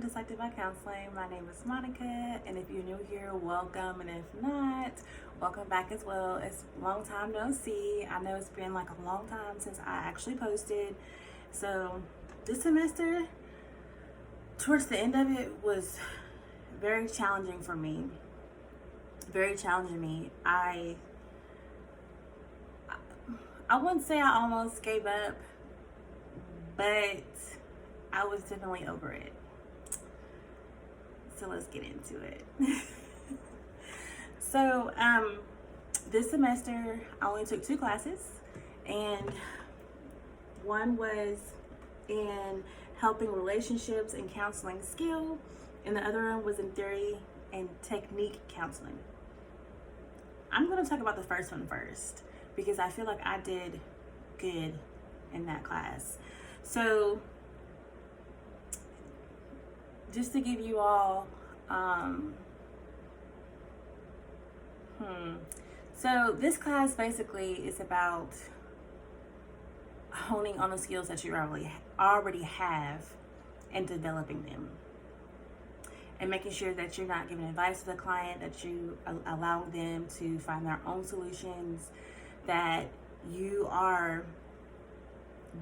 welcome to Selected by Counseling. My name is Monica, and if you're new here, welcome, and if not, welcome back as well. It's a long time no see. I know it's been like a long time since I actually posted. So this semester, towards the end of it, was very challenging for me. Very challenging me. I wouldn't say I almost gave up, but I was definitely over it. So let's get into it. So this semester I only took 2 classes, and one was in helping relationships and counseling skill, and the other one was in theory and technique counseling. I'm going to talk about the first one first because I feel like I did good in that class. So just to give you all, so this class basically is about honing on the skills that you already have and developing them, and making sure that you're not giving advice to the client, that you allow them to find their own solutions, that you are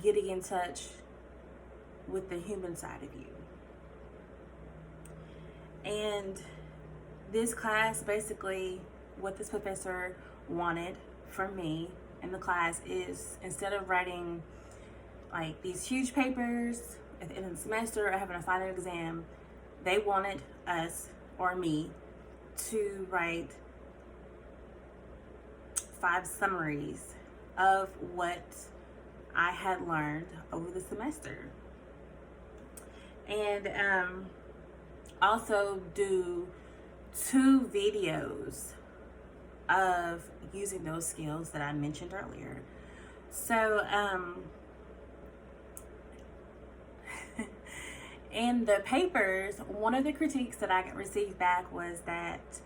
getting in touch with the human side of you. And this class, basically what this professor wanted from me in the class is, instead of writing like these huge papers at the end of the semester or having a final exam, they wanted us, or me, to write 5 summaries of what I had learned over the semester. And also do 2 videos of using those skills that I mentioned earlier. So in the papers, one of the critiques that I received back was that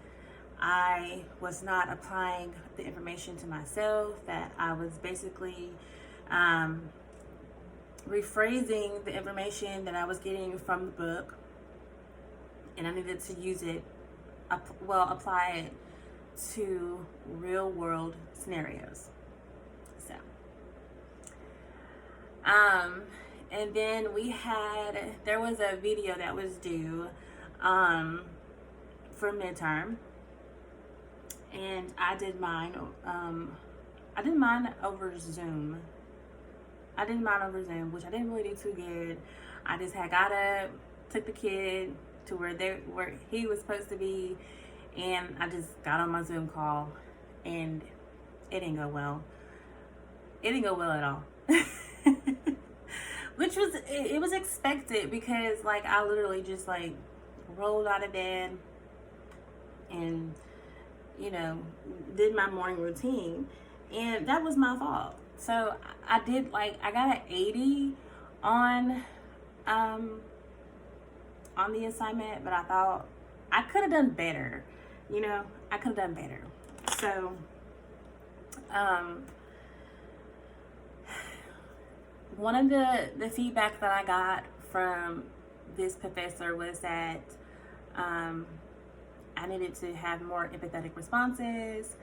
I was not applying the information to myself, that I was basically rephrasing the information that I was getting from the book, and I needed to use it, apply it to real world scenarios. So, and then there was a video that was due for midterm, and I did mine over Zoom. Which I didn't really do too good. I just had got up, took the kid to where he was supposed to be, and I just got on my Zoom call, and it didn't go well. It didn't go well at all. Which was expected, because like I literally just like rolled out of bed and did my morning routine, and that was my fault. So I got an 80 on the assignment, but I thought I could have done better. I could have done better. So one of the feedback that I got from this professor was that I needed to have more empathetic responses,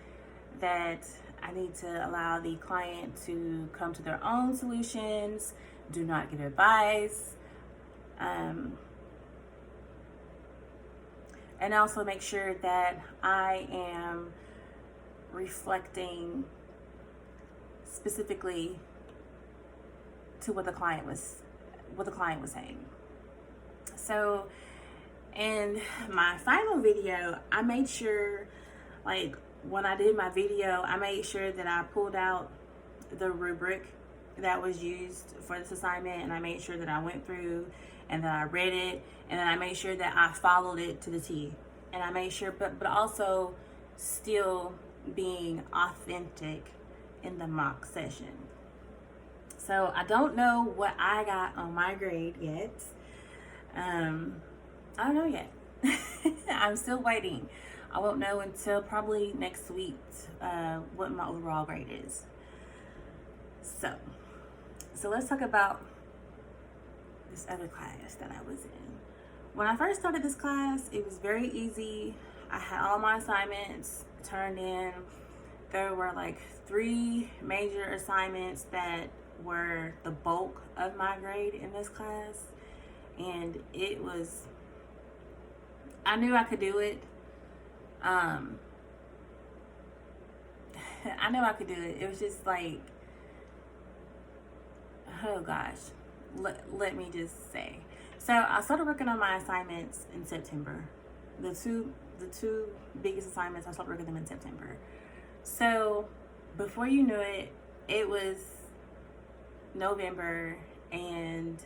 that I need to allow the client to come to their own solutions, do not give advice, and also make sure that I am reflecting specifically to what the client was saying. So in my final video, I made sure, like when I did my video, I made sure that I pulled out the rubric that was used for this assignment, and I made sure that I went through and that I read it, and then I made sure that I followed it to the T. And I made sure, but also still being authentic in the mock session. So I don't know what I got on my grade yet. I don't know yet. I'm still waiting. I won't know until probably next week what my overall grade is. So let's talk about this other class that I was in. when I first started this class, it was very easy. I had all my assignments turned in. There were like 3 major assignments that were the bulk of my grade in this class. And it was, I knew I could do it. I knew I could do it. It was just like, oh gosh, let me just say. So I started working on my assignments in September. The two biggest assignments, I started working them in September. So before you knew it, it was November, and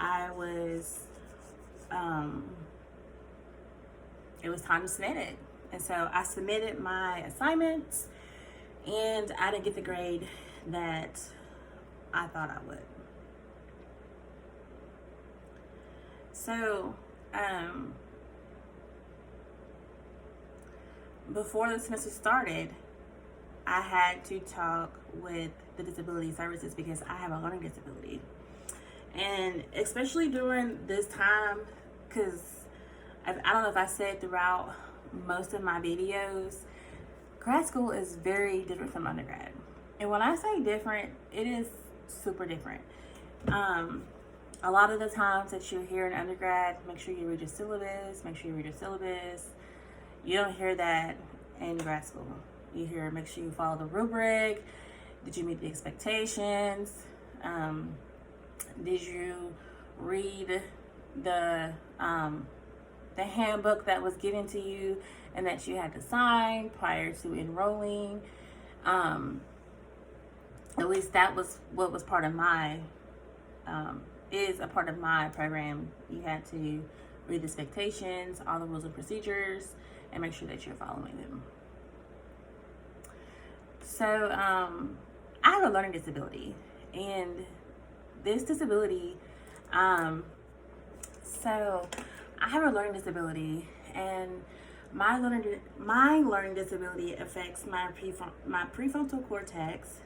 I was, it was time to submit it. And so I submitted my assignments, and I didn't get the grade that I thought I would. So, before the semester started, I had to talk with the disability services because I have a learning disability. And especially during this time, because I don't know if I said throughout most of my videos, grad school is very different from undergrad. And when I say different, it is super different. A lot of the times that you hear in undergrad, make sure you read your syllabus, make sure you read your syllabus. You don't hear that in grad school. You hear, make sure you follow the rubric. Did you meet the expectations? Did you read the handbook that was given to you and that you had to sign prior to enrolling? At least that was what was part of my, is a part of my program. You had to read the expectations, all the rules and procedures, and make sure that you're following them. So I have a learning disability, and this disability, so I have a learning disability, and my learning disability affects my prefrontal cortex,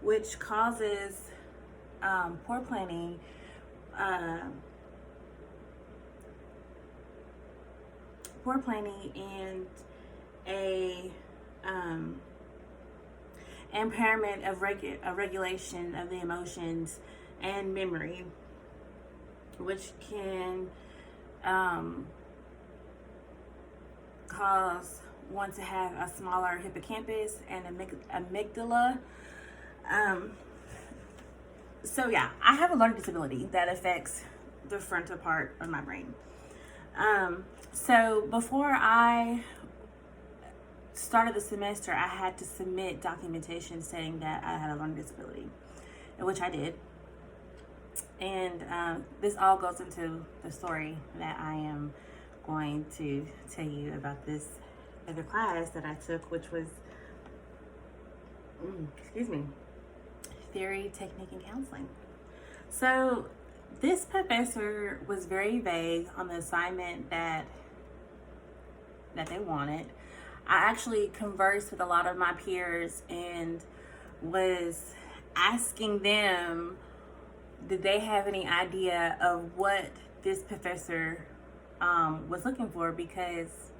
which causes poor planning, and a impairment of regulation of the emotions and memory, which can cause one to have a smaller hippocampus and amygdala. So yeah, I have a learning disability that affects the frontal part of my brain. So before I started the semester, I had to submit documentation saying that I had a learning disability, which I did. And this all goes into the story that I am going to tell you about this other class that I took, which was, theory, technique, and counseling. So this professor was very vague on the assignment that they wanted. I actually conversed with a lot of my peers and was asking them, did they have any idea of what this professor was looking for? Because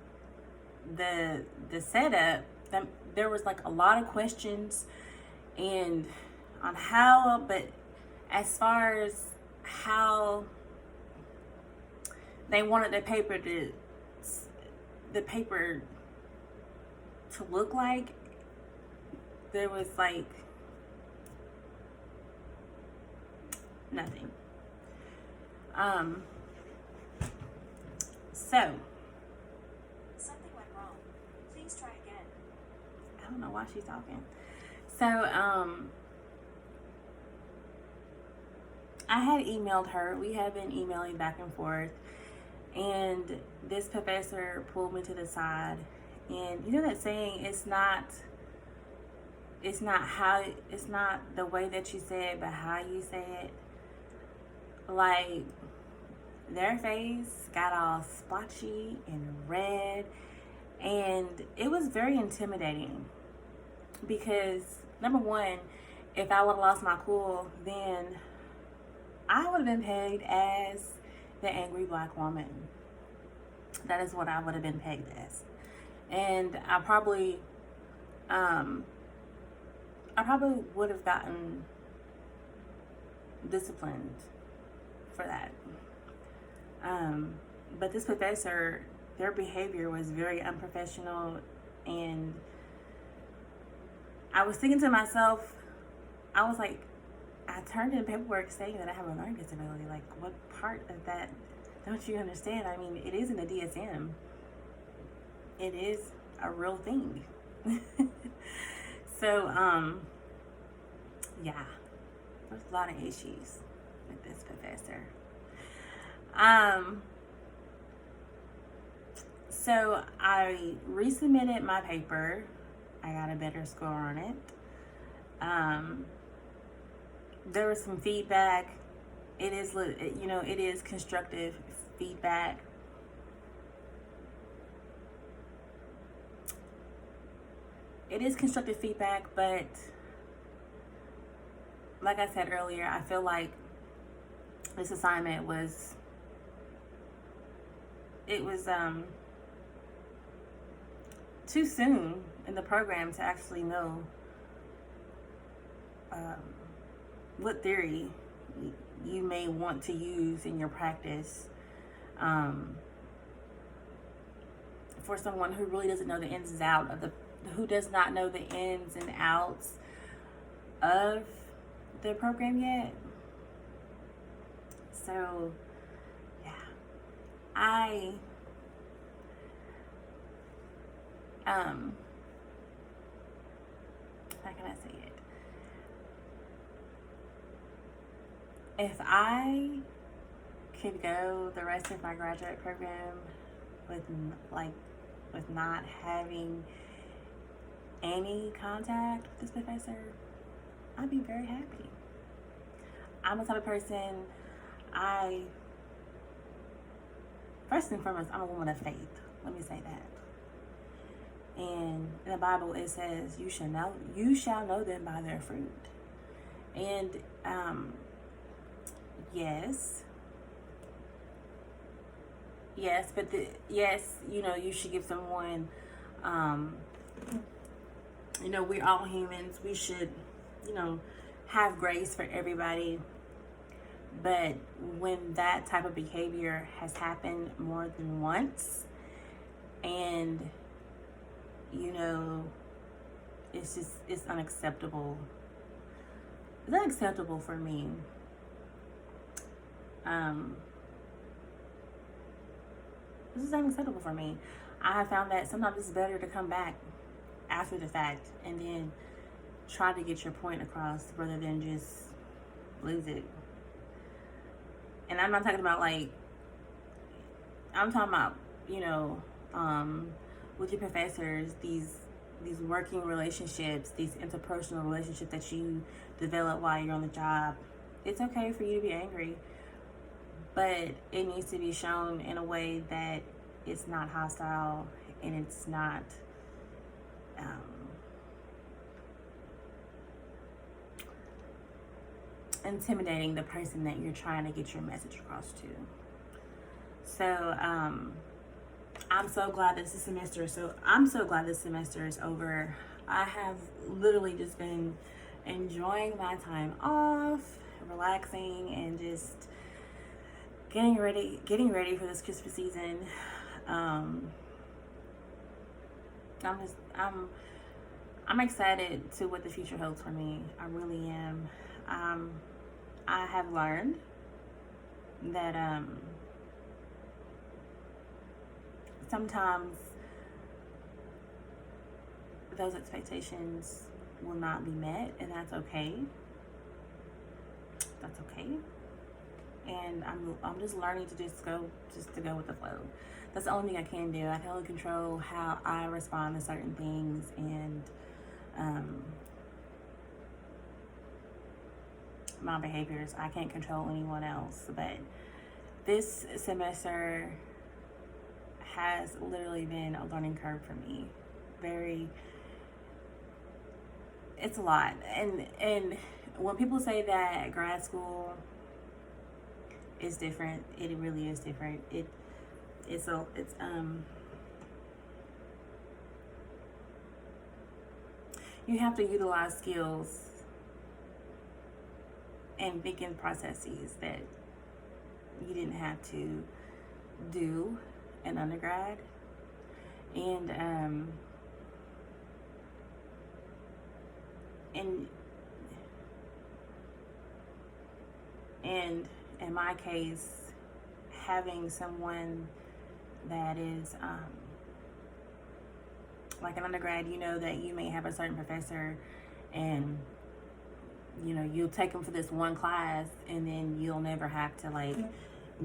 the setup, there was like a lot of questions and on how, but as far as how they wanted the paper to look like, there was like nothing. So something went wrong. Please try again. I don't know why she's talking. So I had emailed her. We had been emailing back and forth, and this professor pulled me to the side. And you know that saying, it's not the way that you say it, but how you say it. Like, their face got all splotchy and red, and it was very intimidating because, number one, if I would have lost my cool, then I would have been pegged as the angry black woman. That is what I would have been pegged as. And I probably would have gotten disciplined for that. But this professor, their behavior was very unprofessional, and I was thinking to myself, I was like, I turned in paperwork saying that I have a learning disability. Like, what part of that don't you understand? I mean, it is in the DSM. It is a real thing. So, yeah, there's a lot of issues with this professor. So I resubmitted my paper. I got a better score on it. There was some feedback. It is constructive feedback. It is constructive feedback, but like I said earlier, I feel like this assignment was too soon in the program to actually know what theory you may want to use in your practice, for someone who really doesn't know the ins and outs who does not know the ins and outs of the program yet. So yeah, how can I say it? If I could go the rest of my graduate program with not having any contact with this professor, I'd be very happy. I'm the type of person, first and foremost, I'm a woman of faith. Let me say that. And in the Bible it says, you shall know them by their fruit. And yes, but you should give someone, we're all humans. We should, have grace for everybody. But when that type of behavior has happened more than once, and it's unacceptable. It's unacceptable for me. This is unacceptable for me. I have found that sometimes it's better to come back after the fact and then try to get your point across rather than just lose it. And I'm not talking about I'm talking about, with your professors, these working relationships, these interpersonal relationships that you develop while you're on the job. It's okay for you to be angry, but it needs to be shown in a way that it's not hostile and it's not intimidating the person that you're trying to get your message across to. So I'm so glad this semester is over. I have literally just been enjoying my time off, relaxing, and just getting ready for this Christmas season. I'm excited to what the future holds for me. I really am. I have learned that sometimes those expectations will not be met, and that's okay. That's okay. And I'm just learning to just go with the flow. That's the only thing I can do. I can only control how I respond to certain things, and my behaviors. I can't control anyone else. But this semester has literally been a learning curve for me. It's a lot. And when people say that grad school is different. It really is different. It's you have to utilize skills and thinking processes that you didn't have to do in undergrad. And in my case, having someone that is like an undergrad, you know that you may have a certain professor and you'll take them for this one class and then you'll never have to like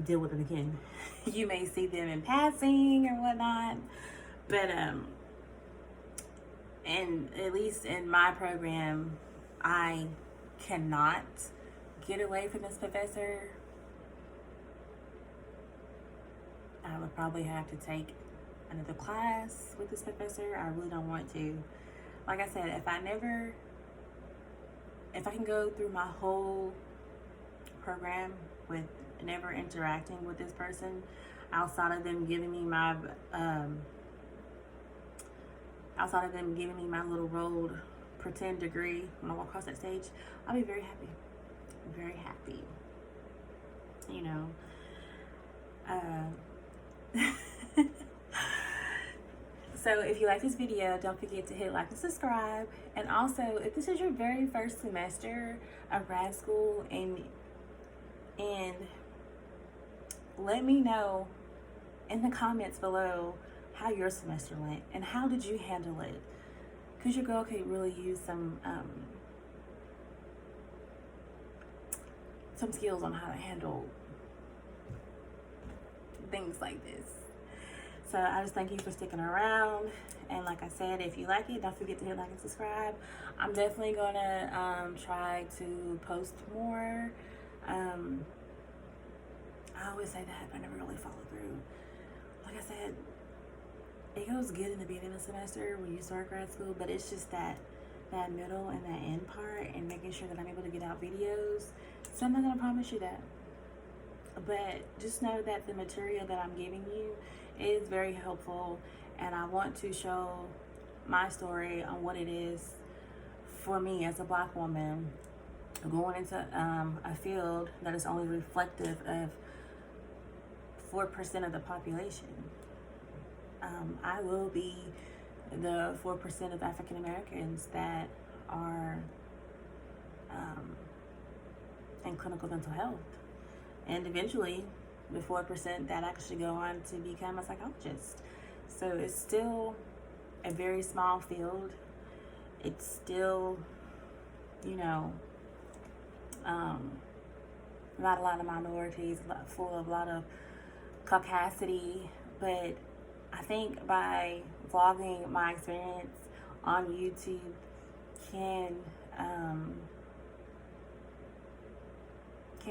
deal with them again. You may see them in passing or whatnot, but and at least in my program, I cannot get away from this professor. I would probably have to take another class with this professor. I really don't want to. Like I said, if I can go through my whole program with never interacting with this person outside of them giving me my little rolled pretend degree when I walk across that stage, I'll be very happy. Very happy. So if you like this video, don't forget to hit like and subscribe. And also, if this is your very first semester of grad school, and let me know in the comments below how your semester went and how did you handle it, because your girl could really use some skills on how to handle things like this. So I just thank you for sticking around. And like I said, if you like it, don't forget to hit like and subscribe. I'm definitely gonna try to post more. I always say that, but I never really follow through. Like I said, it goes good in the beginning of the semester when you start grad school, but it's just that middle and that end part and making sure that I'm able to get out videos. So I'm not gonna promise you that. But just know that the material that I'm giving you is very helpful, and I want to show my story on what it is for me as a Black woman going into a field that is only reflective of 4% of the population. I will be the 4% of African Americans that are in clinical mental health. And eventually, the 4% that actually go on to become a psychologist. So it's still a very small field. It's still, not a lot of minorities, full of a lot of caucasity. But I think by vlogging my experience on YouTube can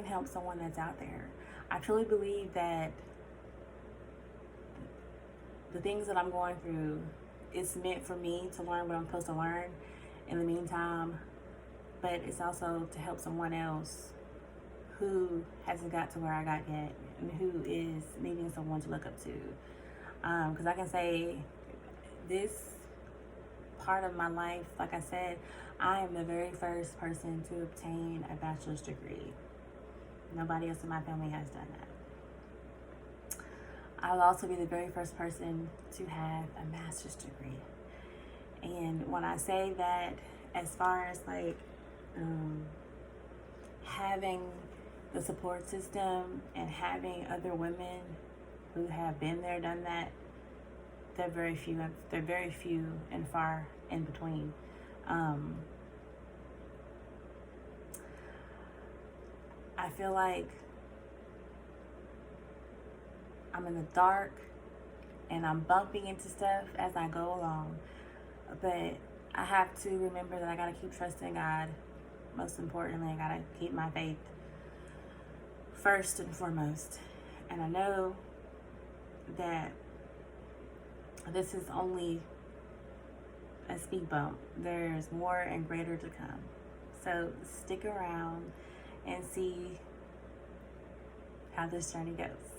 help someone that's out there. I truly believe that the things that I'm going through, it's meant for me to learn what I'm supposed to learn in the meantime, but it's also to help someone else who hasn't got to where I got yet and who is needing someone to look up to. Because I can say this part of my life, like I said, I am the very first person to obtain a bachelor's degree. Nobody else in my family has done that. I will also be the very first person to have a master's degree. And when I say that, as far as like having the support system and having other women who have been there, done that, they're very few and far in between. I feel like I'm in the dark and I'm bumping into stuff as I go along. But I have to remember that I gotta keep trusting God. Most importantly, I gotta keep my faith first and foremost. And I know that this is only a speed bump. There's more and greater to come. So stick around and see how this journey goes.